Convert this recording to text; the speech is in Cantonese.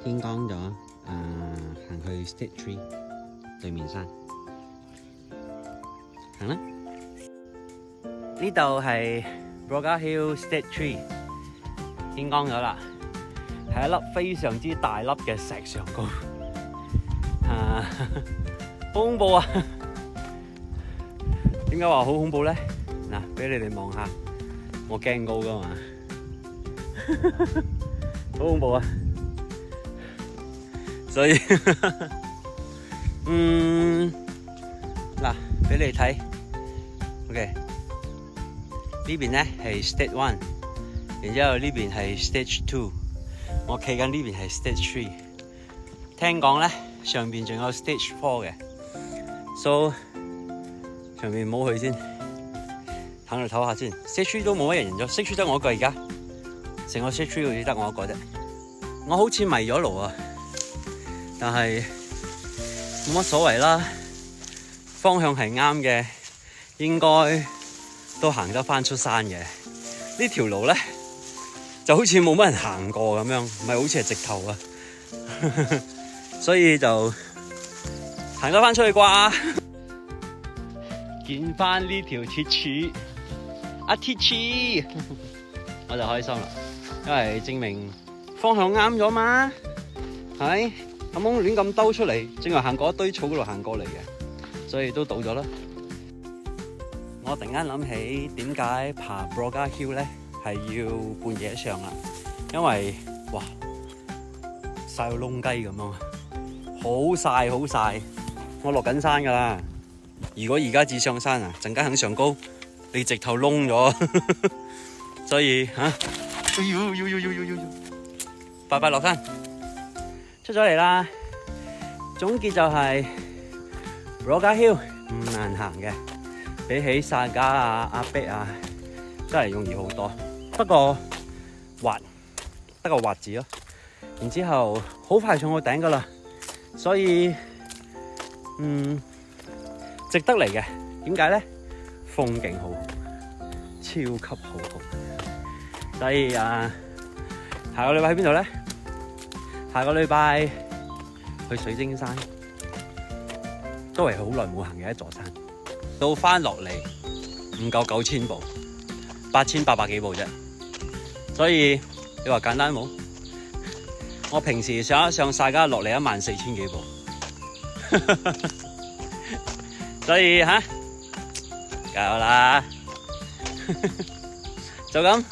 天光咗，行去 State Tree 對面山，行啦。呢度係 Broga Hill State Tree， 天光咗啦，係一粒非常之大粒嘅石上高，好恐怖啊！點解話好恐怖咧？嗱，俾你哋望下，我驚高噶嘛，好恐怖啊！所以嗱，俾你睇 ，OK， 呢邊咧係 Stage 1， 然之後呢邊係 Stage 2， 我企緊呢邊係 Stage 3。聽講咧上邊仲有 Stage 4嘅 ，so 上邊唔好去先，行度唞下先。Stage 3都冇乜人咗，Stage 3得我一個而家，成個 Stage 3好似得我一個啫。我好似迷咗路啊！但係冇乜所謂啦，方向係啱嘅，應該都行得翻出山嘅。呢條路咧就好似冇乜人行過咁樣，唔係好似係直頭啊，所以就行得翻出去啩。見翻呢條鐵柱，阿鐵柱，我就開心啦，因為證明方向啱咗嘛，係。咁樣亂咁兜出嚟，正係行過一堆草嗰度行過嚟嘅，所以都倒咗啦。我突然間諗起點解爬 Broga Hill 咧係要半夜上啦，因為哇曬到燶雞咁啊，好曬好曬。我落緊山噶啦，如果而家至上山啊，陣間肯上高，你直頭燶咗。所以快快落山。出咗嚟啦！總結就係 Broga Hill 唔難行嘅，比起薩迦啊、阿碧啊，真係容易好多。不過滑，得個滑字咯。然之後好快上到頂噶啦，所以值得嚟嘅。點解咧？風景好好，超級好好。所以下個禮拜喺邊度咧？下個禮拜去水晶山，都係好耐冇行嘅一座山。到翻落嚟唔夠9000步，8800幾步啫。所以你話簡單冇？我平時上一上薩迦落嚟14000幾步，所以加油啦！就咁。